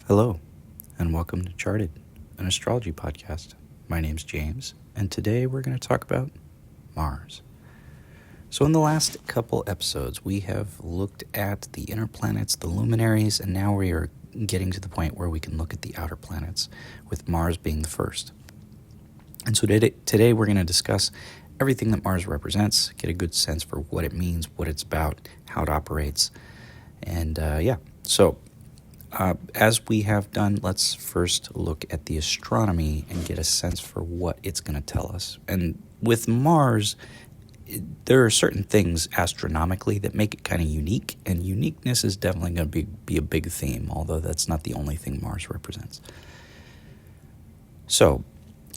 Hello, and welcome to Charted, an astrology podcast. My name's James, and today we're going to talk about Mars. So in the last couple episodes, we have looked at the inner planets, the luminaries, and now we are getting to the point where we can look at the outer planets, with Mars being the first. And so today we're going to discuss everything that Mars represents, get a good sense for what it means, what it's about, how it operates, and as we have done, let's first look at the astronomy and get a sense for what it's going to tell us. And with Mars, there are certain things astronomically that make it kind of unique, and uniqueness is definitely going to be a big theme, although that's not the only thing Mars represents. So,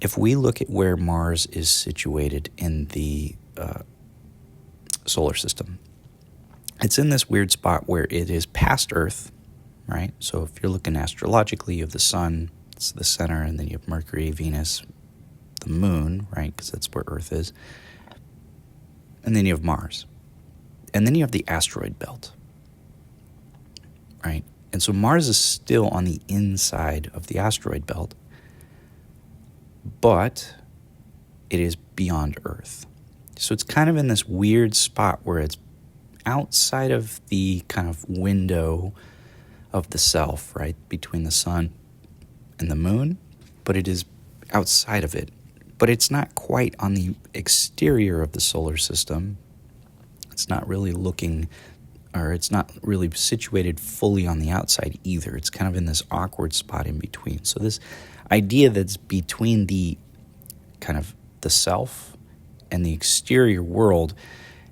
if we look at where Mars is situated in the solar system, it's in this weird spot where it is past Earth, right? So if you're looking astrologically, you have the sun, it's the center, and then you have Mercury, Venus, the moon, right? Because that's where Earth is. And then you have Mars. And then you have the asteroid belt, right? And so Mars is still on the inside of the asteroid belt, but it is beyond Earth. So it's kind of in this weird spot where it's outside of the kind of window of the self, right, between the sun and the moon, but it is outside of it. But it's not quite on the exterior of the solar system. It's not really it's not really situated fully on the outside either. It's kind of in this awkward spot in between. So this idea that's between the kind of the self and the exterior world,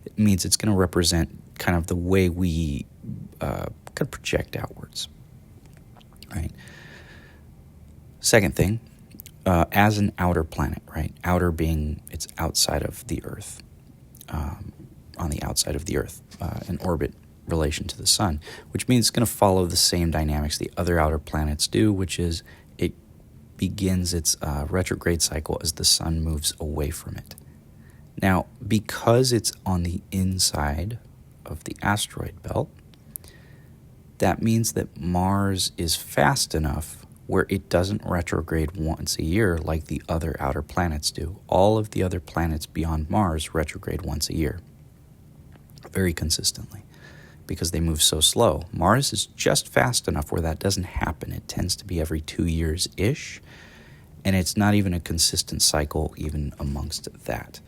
it means it's going to represent kind of the way we could project outwards, right? Second thing, as an outer planet, right? Outer being it's outside of the Earth, on the outside of the Earth, in orbit relation to the sun, which means it's going to follow the same dynamics the other outer planets do, which is it begins its retrograde cycle as the sun moves away from it. Now, because it's on the inside of the asteroid belt, that means that Mars is fast enough where it doesn't retrograde once a year like the other outer planets do. All of the other planets beyond Mars retrograde once a year, very consistently, because they move so slow. Mars is just fast enough where that doesn't happen. It tends to be every 2 years-ish, and it's not even a consistent cycle even amongst that.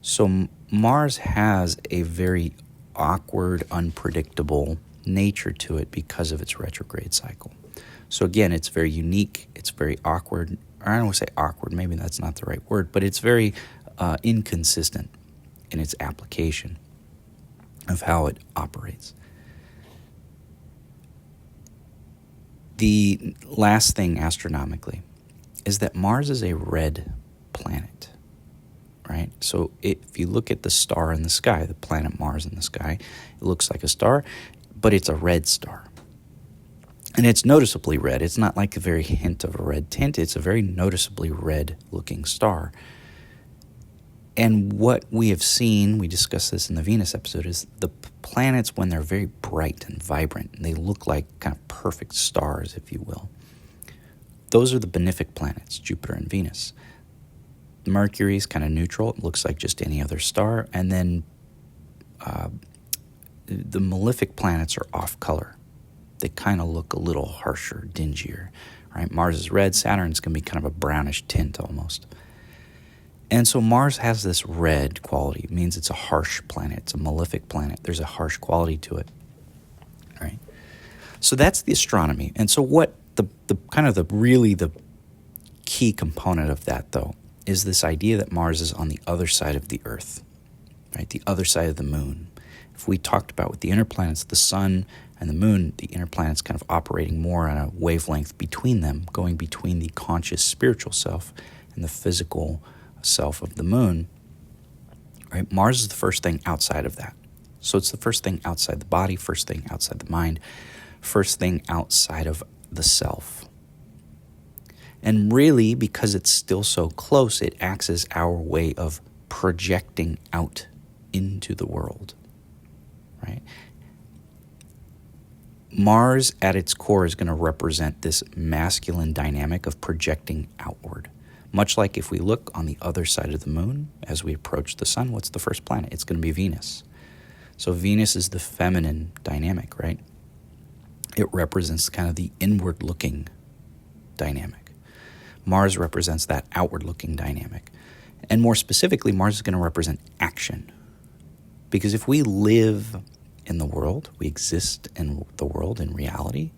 So Mars has a very awkward, unpredictable nature to it because of its retrograde cycle. So again, it's very unique, it's very awkward, or I don't want to say awkward, maybe that's not the right word, but it's very inconsistent in its application of how it operates. The last thing astronomically is that Mars is a red planet, right? So if you look at the star in the sky, the planet Mars in the sky, it looks like a star, but it's a red star. And it's noticeably red. It's not like a very hint of a red tint. It's a very noticeably red-looking star. And what we have seen, we discussed this in the Venus episode, is the planets, when they're very bright and vibrant, and they look like kind of perfect stars, if you will. Those are the benefic planets, Jupiter and Venus. Mercury is kind of neutral. It looks like just any other star. And then the malefic planets are off color. They kind of look a little harsher, dingier, right? Mars is red. Saturn's going to be kind of a brownish tint almost. And so Mars has this red quality. It means it's a harsh planet. It's a malefic planet. There's a harsh quality to it, right? So that's the astronomy. And so what the key component of that, though, is this idea that Mars is on the other side of the Earth, right? The other side of the moon. If we talked about with the inner planets, the sun and the moon, the inner planets kind of operating more on a wavelength between them, going between the conscious spiritual self and the physical self of the moon, right? Mars is the first thing outside of that. So it's the first thing outside the body, first thing outside the mind, first thing outside of the self. And really, because it's still so close, it acts as our way of projecting out into the world, right? Mars at its core is going to represent this masculine dynamic of projecting outward. Much like if we look on the other side of the moon as we approach the sun, what's the first planet? It's going to be Venus. So Venus is the feminine dynamic, right? It represents kind of the inward-looking dynamic. Mars represents that outward-looking dynamic. And more specifically, Mars is going to represent action. Because if we live in the world, we exist in the world, in reality,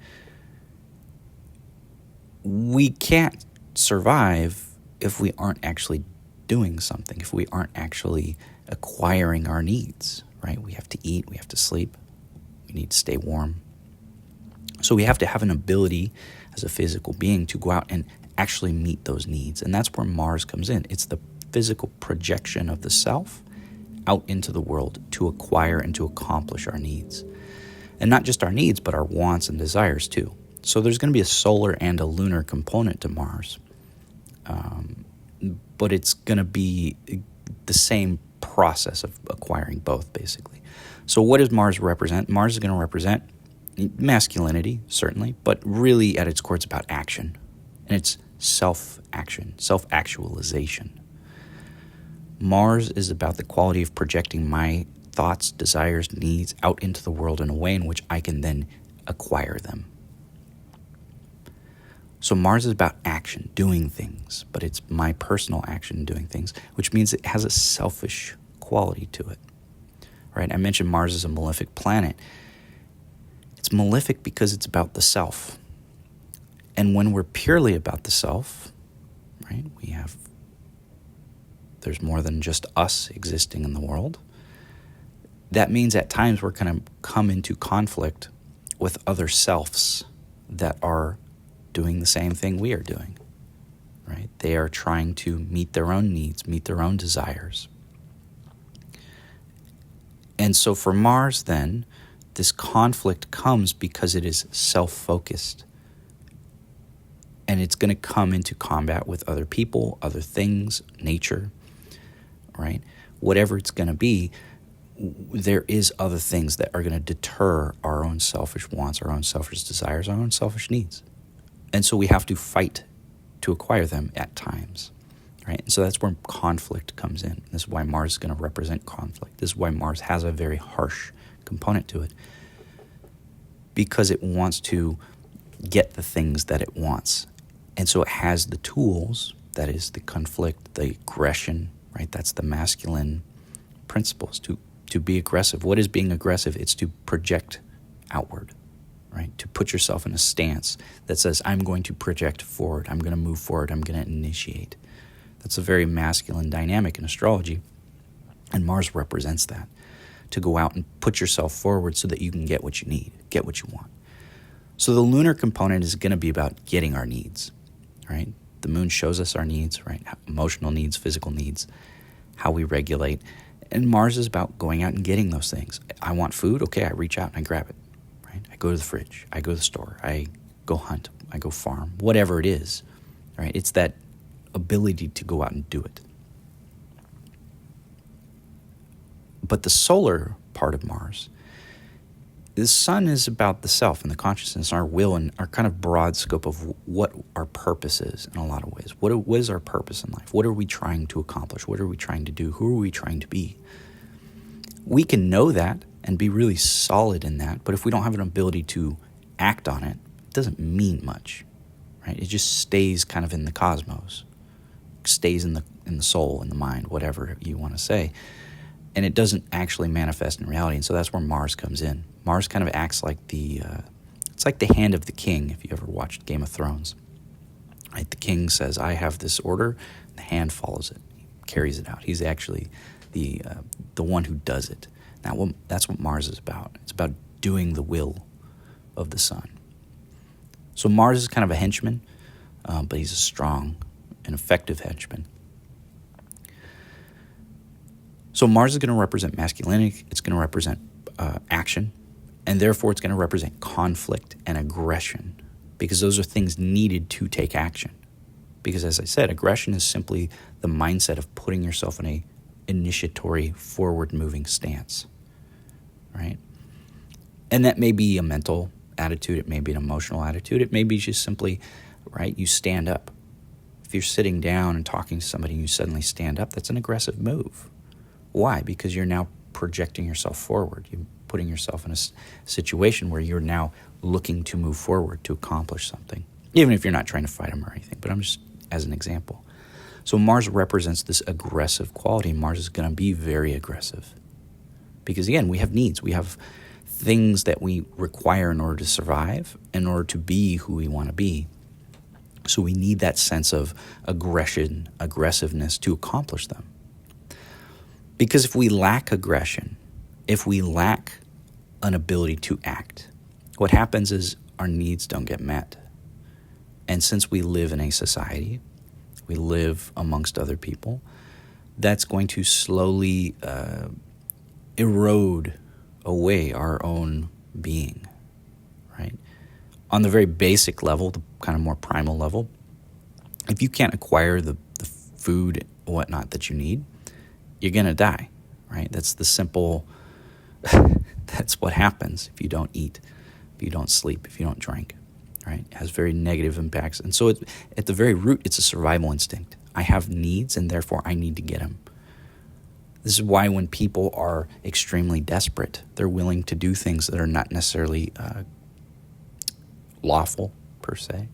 we can't survive if we aren't actually doing something, if we aren't actually acquiring our needs, right? We have to eat, we have to sleep, we need to stay warm. So we have to have an ability as a physical being to go out and actually meet those needs. And that's where Mars comes in. It's the physical projection of the self out into the world to acquire and to accomplish our needs. And not just our needs, but our wants and desires too. So there's going to be a solar and a lunar component to Mars. But it's going to be the same process of acquiring both, basically. So what does Mars represent? Mars is going to represent masculinity, certainly, but really at its core it's about action. And it's self-action, self-actualization. Mars is about the quality of projecting my thoughts, desires, needs out into the world in a way in which I can then acquire them. So Mars is about action, doing things, but it's my personal action doing things, which means it has a selfish quality to it, right? I mentioned Mars is a malefic planet. It's malefic because it's about the self. And when we're purely about the self, right, there's more than just us existing in the world. That means at times we're going to come into conflict with other selves that are doing the same thing we are doing, right? They are trying to meet their own needs, meet their own desires. And so for Mars then, this conflict comes because it is self-focused. And it's going to come into combat with other people, other things, nature, right? Whatever it's going to be, there is other things that are going to deter our own selfish wants, our own selfish desires, our own selfish needs. And so we have to fight to acquire them at times, right? And so that's where conflict comes in. This is why Mars is going to represent conflict. This is why Mars has a very harsh component to it, because it wants to get the things that it wants. And so it has the tools, that is the conflict, the aggression, right? That's the masculine principles, to be aggressive. What is being aggressive? It's to project outward, right? To put yourself in a stance that says, I'm going to project forward, I'm going to move forward, I'm going to initiate. That's a very masculine dynamic in astrology, and Mars represents that. To go out and put yourself forward so that you can get what you need, get what you want. So the lunar component is going to be about getting our needs, right? The moon shows us our needs, right? Emotional needs, physical needs, how we regulate. And Mars is about going out and getting those things. I want food, okay, I reach out and I grab it, right? I go to the fridge, I go to the store, I go hunt, I go farm, whatever it is, right? It's that ability to go out and do it. But the solar part of Mars, the sun is about the self and the consciousness, our will, and our kind of broad scope of what our purpose is in a lot of ways. What is our purpose in life? What are we trying to accomplish? What are we trying to do? Who are we trying to be? We can know that and be really solid in that, but if we don't have an ability to act on it, it doesn't mean much, right? It just stays kind of in the cosmos, stays in the soul, in the mind, whatever you want to say. And it doesn't actually manifest in reality. And so that's where Mars comes in. Mars kind of acts like it's like the hand of the king, if you ever watched Game of Thrones. Right? The king says, I have this order, and the hand follows it, carries it out. He's actually the one who does it. That's what Mars is about. It's about doing the will of the sun. So Mars is kind of a henchman, but he's a strong and effective henchman. So Mars is going to represent masculinity, it's going to represent action, and therefore it's going to represent conflict and aggression, because those are things needed to take action. Because as I said, aggression is simply the mindset of putting yourself in a initiatory, forward-moving stance, right? And that may be a mental attitude. It may be an emotional attitude. It may be just simply, right, you stand up. If you're sitting down and talking to somebody and you suddenly stand up, that's an aggressive move. Why? Because you're now projecting yourself forward. You're putting yourself in a situation where you're now looking to move forward to accomplish something, even if you're not trying to fight them or anything. But I'm just as an example. So Mars represents this aggressive quality. Mars is going to be very aggressive because, again, we have needs. We have things that we require in order to survive, in order to be who we want to be. So we need that sense of aggression, aggressiveness to accomplish them. Because if we lack aggression, if we lack an ability to act, what happens is our needs don't get met. And since we live in a society, we live amongst other people, that's going to slowly erode away our own being, right? On the very basic level, the kind of more primal level, if you can't acquire the food and whatnot that you need, you're going to die, right? That's the simple, that's what happens if you don't eat, if you don't sleep, if you don't drink, right? It has very negative impacts. And so at the very root, it's a survival instinct. I have needs and therefore I need to get them. This is why when people are extremely desperate, they're willing to do things that are not necessarily lawful per se,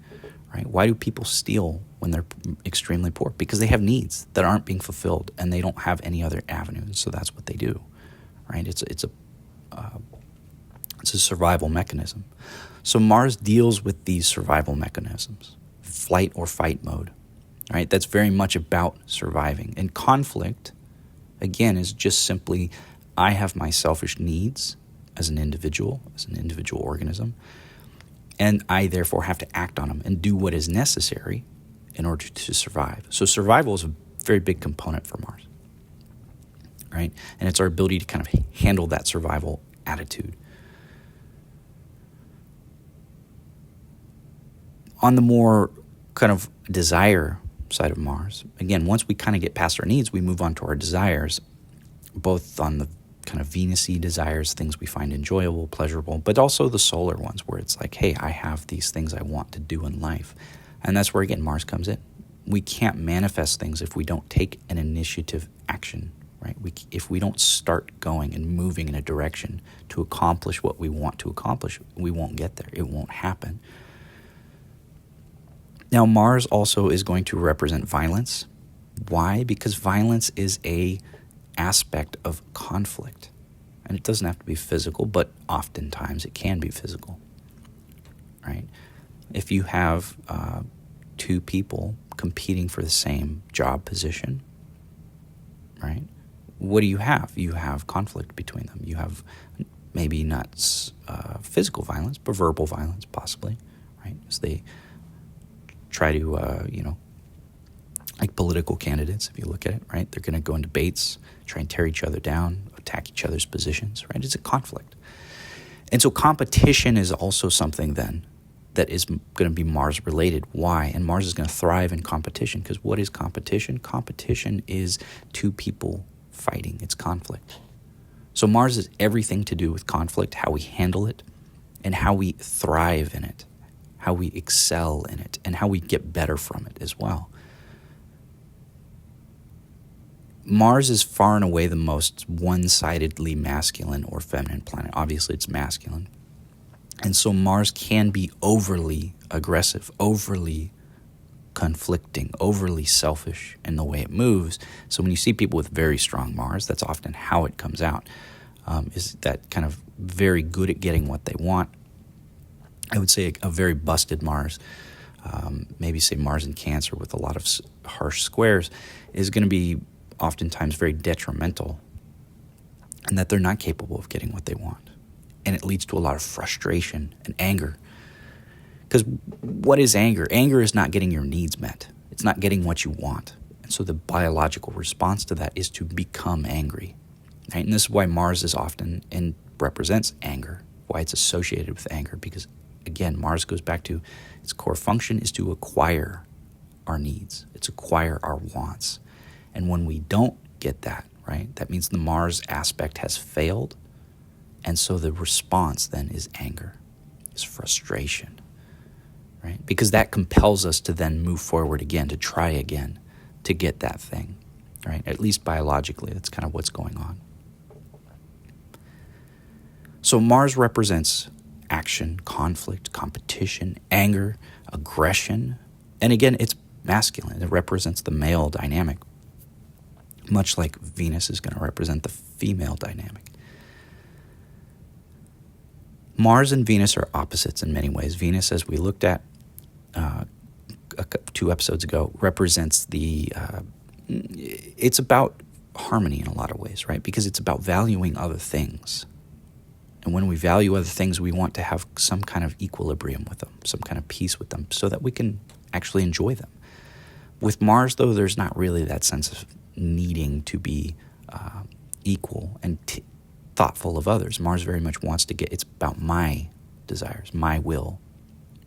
right? Why do people steal when they're extremely poor? Because they have needs that aren't being fulfilled and they don't have any other avenues. So that's what they do, right? It's a survival mechanism. So Mars deals with these survival mechanisms, flight or fight mode, right? That's very much about surviving. And conflict, again, is just simply I have my selfish needs as an individual organism, and I therefore have to act on them and do what is necessary in order to survive. So survival is a very big component for Mars, right? And it's our ability to kind of handle that survival attitude. On the more kind of desire side of Mars, again, once we kind of get past our needs, we move on to our desires, both on the kind of Venus-y desires, things we find enjoyable, pleasurable, but also the solar ones where it's like, hey, I have these things I want to do in life. And that's where, again, Mars comes in. We can't manifest things if we don't take an initiative action, right? If we don't start going and moving in a direction to accomplish what we want to accomplish, we won't get there. It won't happen. Now, Mars also is going to represent violence. Why? Because violence is a aspect of conflict. And it doesn't have to be physical, but oftentimes it can be physical, right? If you have two people competing for the same job position, right? What do you have? You have conflict between them. You have maybe not physical violence, but verbal violence possibly, right? As they try to, like political candidates, if you look at it, right? They're going to go in debates, try and tear each other down, attack each other's positions, right? It's a conflict. And so competition is also something then that is going to be Mars related. Why? And Mars is going to thrive in competition because what is competition? Competition is two people fighting. It's conflict. So Mars is everything to do with conflict, how we handle it, and how we thrive in it, how we excel in it, and how we get better from it as well. Mars is far and away the most one-sidedly masculine or feminine planet. Obviously, it's masculine. And so Mars can be overly aggressive, overly conflicting, overly selfish in the way it moves. So when you see people with very strong Mars, that's often how it comes out, is that kind of very good at getting what they want. I would say a very busted Mars, maybe say Mars in Cancer with a lot of harsh squares, is going to be oftentimes very detrimental, and that they're not capable of getting what they want. And it leads to a lot of frustration and anger. Because what is anger? Anger is not getting your needs met. It's not getting what you want. And so the biological response to that is to become angry. Right? And this is why Mars is often and represents anger, why it's associated with anger. Because, again, Mars goes back to its core function is to acquire our needs. It's acquire our wants. And when we don't get that, right, that means the Mars aspect has failed. And so the response then is anger. is frustration, right? Because that compels us to then move forward again, to try again, to get that thing, right? At least biologically, that's kind of what's going on. So Mars represents action, conflict, competition, anger, aggression. And again, it's masculine. It represents the male dynamic, much like Venus is going to represent the female dynamic. Mars and Venus are opposites in many ways. Venus, as we looked at 2 episodes ago, represents it's about harmony in a lot of ways, right? Because it's about valuing other things. And when we value other things, we want to have some kind of equilibrium with them, some kind of peace with them, so that we can actually enjoy them. With Mars, though, there's not really that sense of needing to be equal and thoughtful of others. Mars very much wants to it's about my desires, my will,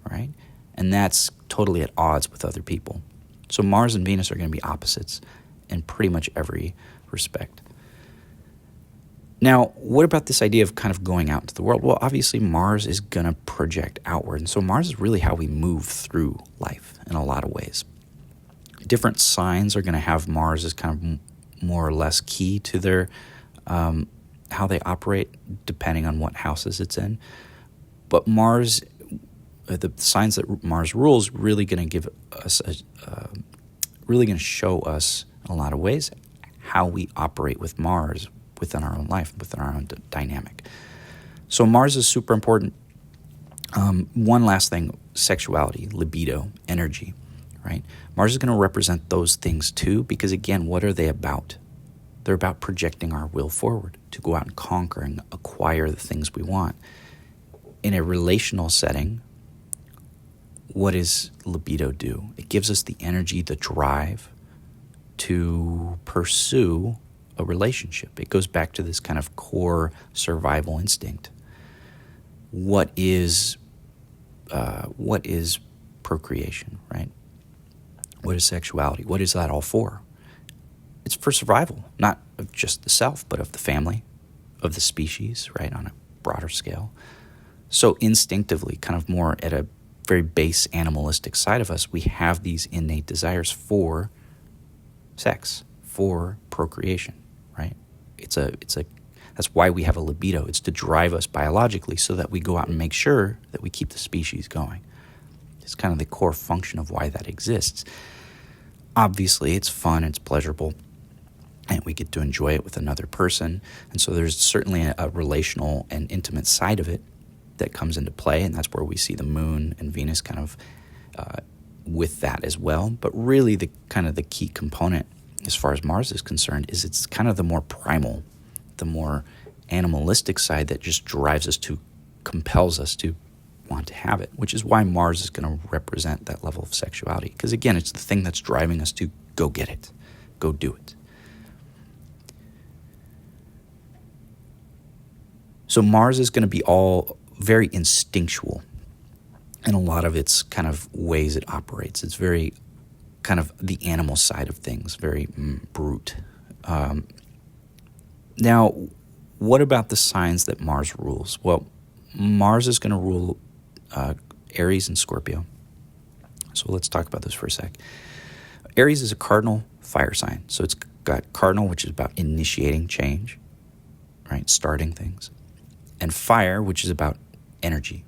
right? And that's totally at odds with other people. So Mars and Venus are going to be opposites in pretty much every respect. Now, what about this idea of kind of going out into the world? Well, obviously Mars is going to project outward. And so Mars is really how we move through life in a lot of ways. Different signs are going to have Mars as kind of more or less key to their how they operate, depending on what houses it's in. But Mars, the signs that Mars rules, really going to give us really going to show us in a lot of ways how we operate with Mars within our own life, within our own dynamic. So Mars is super important. One last thing, sexuality, libido, energy, right? Mars is going to represent those things too, because again, what are they about? They're about projecting our will forward, to go out and conquer and acquire the things we want. In a relational setting, what does libido do? It gives us the energy, the drive to pursue a relationship. It goes back to this kind of core survival instinct. What is procreation, right? What is sexuality? What is that all for? It's for survival, not of just the self, but of the family, of the species, right, on a broader scale. So instinctively, kind of more at a very base animalistic side of us, we have these innate desires for sex, for procreation, right? That's why we have a libido. It's to drive us biologically so that we go out and make sure that we keep the species going. It's kind of the core function of why that exists. Obviously, it's fun, it's pleasurable, and we get to enjoy it with another person. And so there's certainly a relational and intimate side of it that comes into play, and that's where we see the moon and Venus kind of with that as well. But really the key component as far as Mars is concerned is it's kind of the more primal, the more animalistic side that just drives us to, compels us to want to have it, which is why Mars is going to represent that level of sexuality. Because again, it's the thing that's driving us to go get it, go do it. So Mars is going to be all very instinctual in a lot of its kind of ways it operates. It's very kind of the animal side of things, very brute. Now, what about the signs that Mars rules? Well, Mars is going to rule Aries and Scorpio. So let's talk about this for a sec. Aries is a cardinal fire sign. So it's got cardinal, which is about initiating change, right? Starting things. And fire, which is about energy,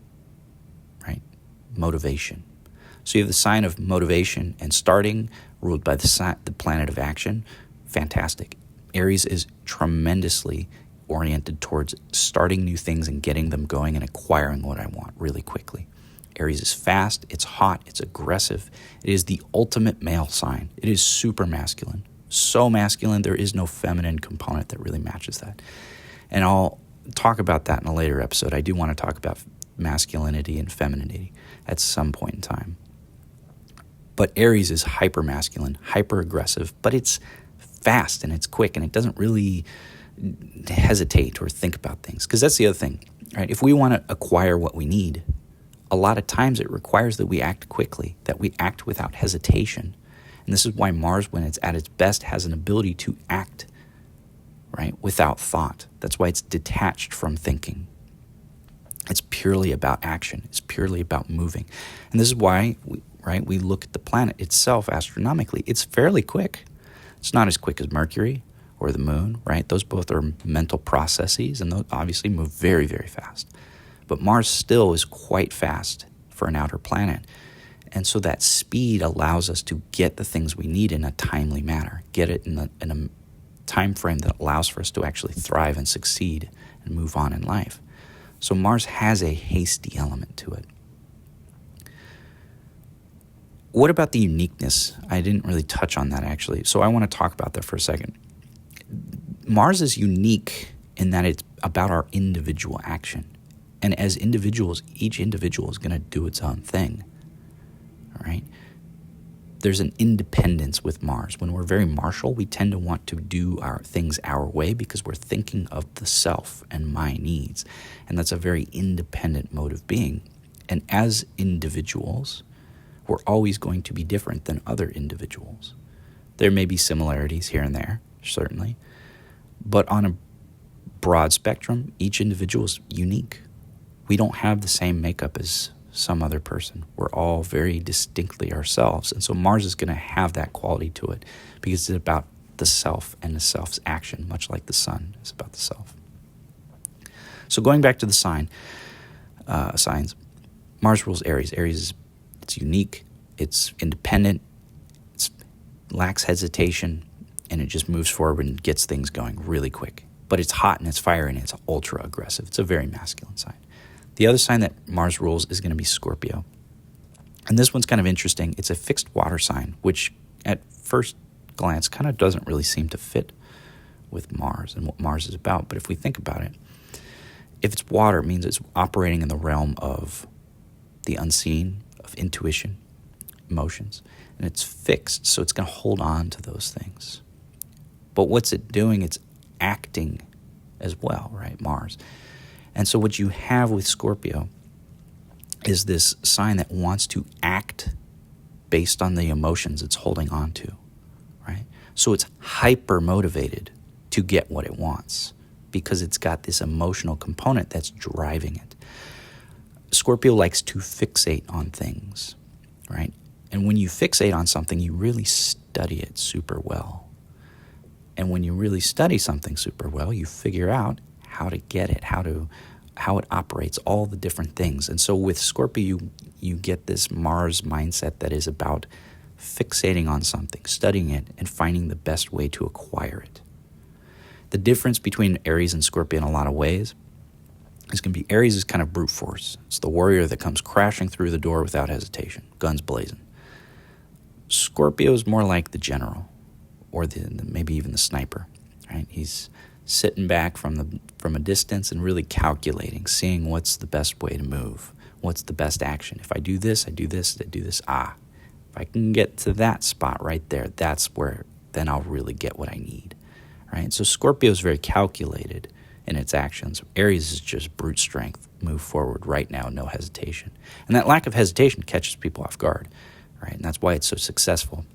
right? Motivation. So you have the sign of motivation and starting, ruled by the planet of action. Fantastic. Aries is tremendously oriented towards starting new things and getting them going and acquiring what I want really quickly. Aries is fast, it's hot, it's aggressive. It is the ultimate male sign. It is super masculine. So masculine, there is no feminine component that really matches that. And I'll talk about that in a later episode. I do want to talk about masculinity and femininity at some point in time. But Aries is hyper masculine, hyper aggressive, but it's fast and it's quick and it doesn't really hesitate or think about things. Because that's the other thing, right? If we want to acquire what we need, a lot of times it requires that we act quickly, that we act without hesitation. And this is why Mars, when it's at its best, has an ability to act, right, without thought. That's why it's detached from thinking. It's purely about action. It's purely about moving. And this is why we look at the planet itself astronomically. It's fairly quick. It's not as quick as Mercury or the moon, right? Those both are mental processes, and those obviously move very, very fast. But Mars still is quite fast for an outer planet. And so that speed allows us to get the things we need in a timely manner, get it in a time frame that allows for us to actually thrive and succeed and move on in life. So Mars has a hasty element to it. What about the uniqueness? I didn't really touch on that, actually. So I want to talk about that for a second. Mars is unique in that it's about our individual action. And as individuals, each individual is going to do its own thing. All right? There's an independence with Mars. When we're very martial, we tend to want to do our things our way because we're thinking of the self and my needs. And that's a very independent mode of being. And as individuals, we're always going to be different than other individuals. There may be similarities here and there, certainly. But on a broad spectrum, each individual is unique. We don't have the same makeup as some other person. We're all very distinctly ourselves. And so Mars is going to have that quality to it because it's about the self and the self's action, much like the sun is about the self. So going back to the signs, Mars rules Aries. Aries it's unique, it's independent, it lacks hesitation, and it just moves forward and gets things going really quick. But it's hot and it's fiery and it's ultra aggressive. It's a very masculine sign. The other sign that Mars rules is going to be Scorpio. And this one's kind of interesting. It's a fixed water sign, which at first glance kind of doesn't really seem to fit with Mars and what Mars is about. But if we think about it, if it's water, it means it's operating in the realm of the unseen, of intuition, emotions. And it's fixed, so it's going to hold on to those things. But what's it doing? It's acting as well, right? Mars. And so what you have with Scorpio is this sign that wants to act based on the emotions it's holding on to, right? So it's hyper motivated to get what it wants because it's got this emotional component that's driving it. Scorpio likes to fixate on things, right? And when you fixate on something, you really study it super well. And when you really study something super well, you figure out how to get it, how it operates, all the different things. And so with Scorpio, you get this Mars mindset that is about fixating on something, studying it, and finding the best way to acquire it. The difference between Aries and Scorpio in a lot of ways is going to be Aries is kind of brute force. It's the warrior that comes crashing through the door without hesitation, guns blazing. Scorpio is more like the general, or maybe even the sniper, right? He's sitting back from a distance and really calculating, seeing what's the best way to move, what's the best action. If I do this, I do this, I do this. If I can get to that spot right there, that's where then I'll really get what I need, right? So Scorpio is very calculated in its actions. Aries is just brute strength, move forward right now, no hesitation. And that lack of hesitation catches people off guard, right? And that's why it's so successful.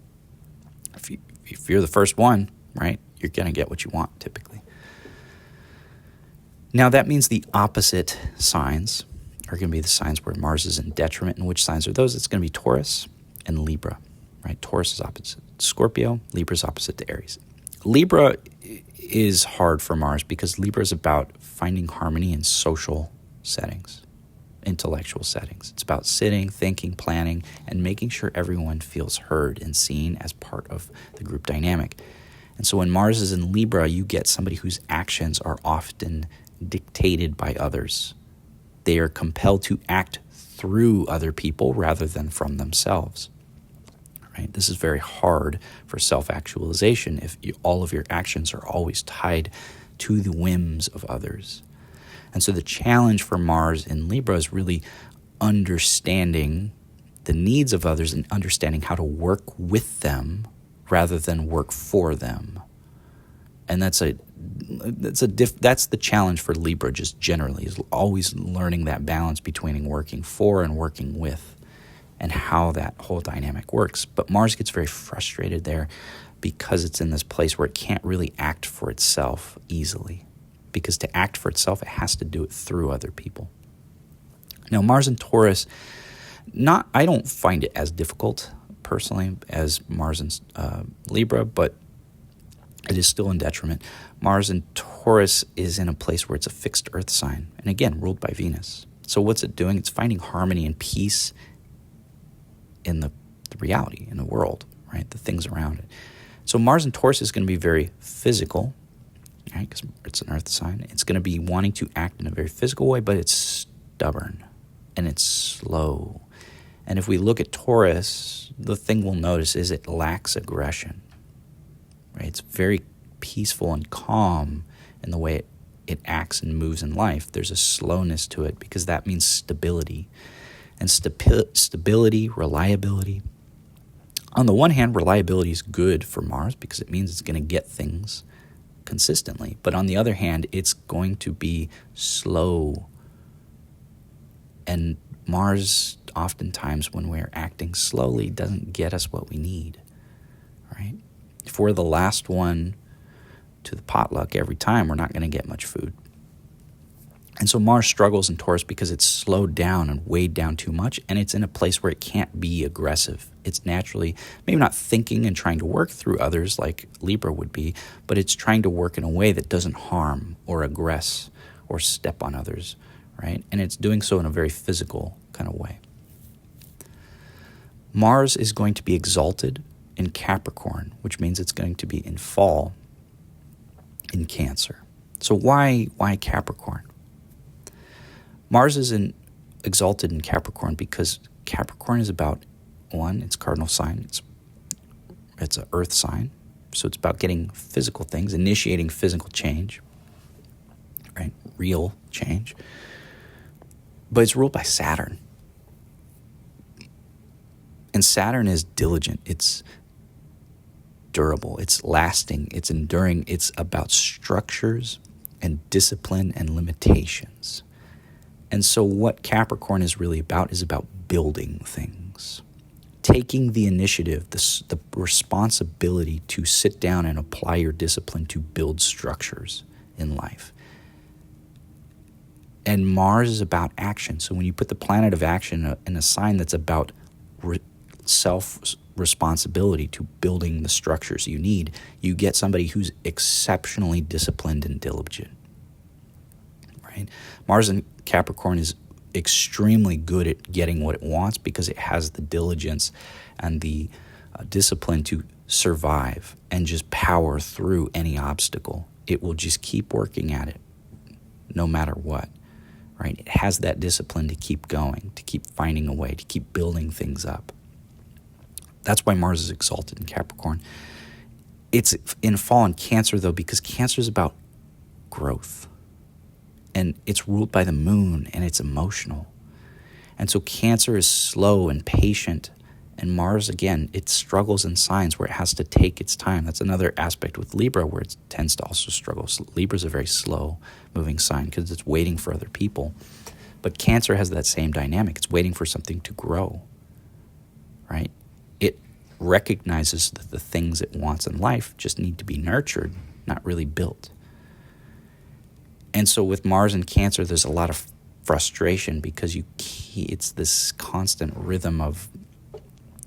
If you're the first one, right, you're going to get what you want typically. Now that means the opposite signs are going to be the signs where Mars is in detriment. And which signs are those? It's going to be Taurus and Libra, right? Taurus is opposite to Scorpio, Libra is opposite to Aries. Libra is hard for Mars because Libra is about finding harmony in social settings, intellectual settings. It's about sitting, thinking, planning, and making sure everyone feels heard and seen as part of the group dynamic. And so when Mars is in Libra, you get somebody whose actions are often dictated by others. They are compelled to act through other people rather than from themselves. Right? This is very hard for self-actualization if all of your actions are always tied to the whims of others. And so the challenge for Mars in Libra is really understanding the needs of others and understanding how to work with them rather than work for them. And that's the challenge for Libra just generally, is always learning that balance between working for and working with, and how that whole dynamic works. But Mars gets very frustrated there because it's in this place where it can't really act for itself easily. Because to act for itself, it has to do it through other people. Now, Mars in Taurus, I don't find it as difficult personally as Mars in Libra, but it is still in detriment. Mars in Taurus is in a place where it's a fixed earth sign, and again, ruled by Venus. So what's it doing? It's finding harmony and peace in the reality, in the world, right? The things around it. So Mars in Taurus is going to be very physical, right? Because it's an earth sign. It's going to be wanting to act in a very physical way, but it's stubborn and it's slow. And if we look at Taurus, the thing we'll notice is it lacks aggression, right? It's very peaceful and calm in the way it acts and moves in life. There's a slowness to it because that means stability. And stability, reliability. On the one hand, reliability is good for Mars because it means it's going to get things consistently. But on the other hand, it's going to be slow. And Mars, oftentimes, when we're acting slowly, doesn't get us what we need, right? If we're the last one to the potluck every time, we're not going to get much food. And so Mars struggles in Taurus because it's slowed down and weighed down too much, and it's in a place where it can't be aggressive. It's naturally, maybe not thinking and trying to work through others like Libra would be, but it's trying to work in a way that doesn't harm or aggress or step on others, right? And it's doing so in a very physical kind of way. Mars is going to be exalted in Capricorn, which means it's going to be in fall in Cancer. So why Capricorn? Mars is exalted in Capricorn because Capricorn is about, one, it's cardinal sign. It's an earth sign. So it's about getting physical things, initiating physical change, right? Real change. But it's ruled by Saturn. And Saturn is diligent. It's durable. It's lasting. It's enduring. It's about structures and discipline and limitations. And so what Capricorn is really about is about building things, taking the initiative, the responsibility to sit down and apply your discipline to build structures in life. And Mars is about action. So when you put the planet of action in a sign that's about self-responsibility to building the structures you need, you get somebody who's exceptionally disciplined and diligent. Right? Mars in Capricorn is extremely good at getting what it wants because it has the diligence and the discipline to survive and just power through any obstacle. It will just keep working at it no matter what, right? It has that discipline to keep going, to keep finding a way, to keep building things up. That's why Mars is exalted in Capricorn. It's in fall in Cancer, though, because Cancer is about growth. And it's ruled by the moon, and it's emotional. And so Cancer is slow and patient. And Mars, again, it struggles in signs where it has to take its time. That's another aspect with Libra where it tends to also struggle. So Libra is a very slow-moving sign because it's waiting for other people. But Cancer has that same dynamic. It's waiting for something to grow, right? It recognizes that the things it wants in life just need to be nurtured, not really built. And so with Mars and Cancer, there's a lot of frustration because it's this constant rhythm of,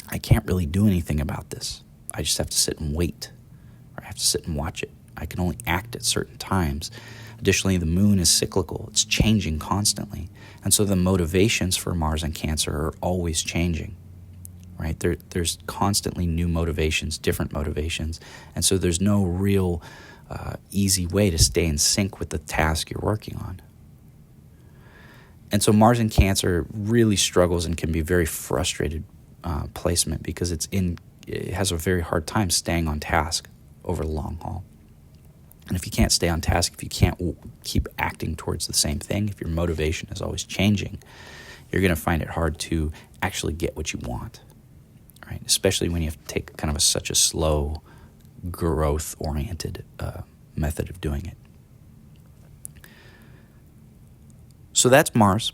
I can't really do anything about this. I just have to sit and wait, or I have to sit and watch it. I can only act at certain times. Additionally, the moon is cyclical. It's changing constantly. And so the motivations for Mars and Cancer are always changing, right? There's constantly new motivations, different motivations. And so there's no real easy way to stay in sync with the task you're working on. And so Mars in Cancer really struggles and can be very frustrated placement because it has a very hard time staying on task over the long haul. And if you can't stay on task, if you can't keep acting towards the same thing, if your motivation is always changing, you're going to find it hard to actually get what you want, right? Especially when you have to take kind of such a slow, growth-oriented method of doing it. So that's Mars.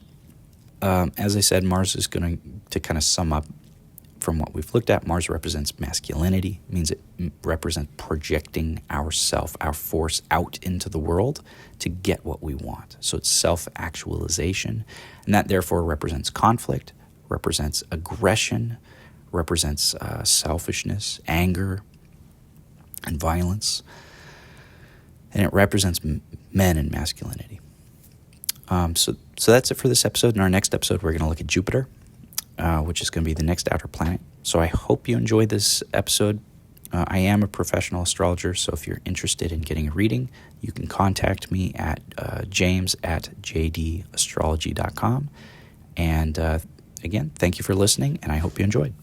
As I said, Mars is going to kind of sum up from what we've looked at, Mars represents masculinity, means it represents projecting ourself, our force out into the world to get what we want. So it's self-actualization, and that therefore represents conflict, represents aggression, represents selfishness, anger, and violence, and it represents men and masculinity. So that's it for this episode. In our next episode, we're going to look at Jupiter, which is going to be the next outer planet. So I hope you enjoyed this episode. I am a professional astrologer, so if you're interested in getting a reading, you can contact me at james@jdastrology.com. And again, thank you for listening, and I hope you enjoyed.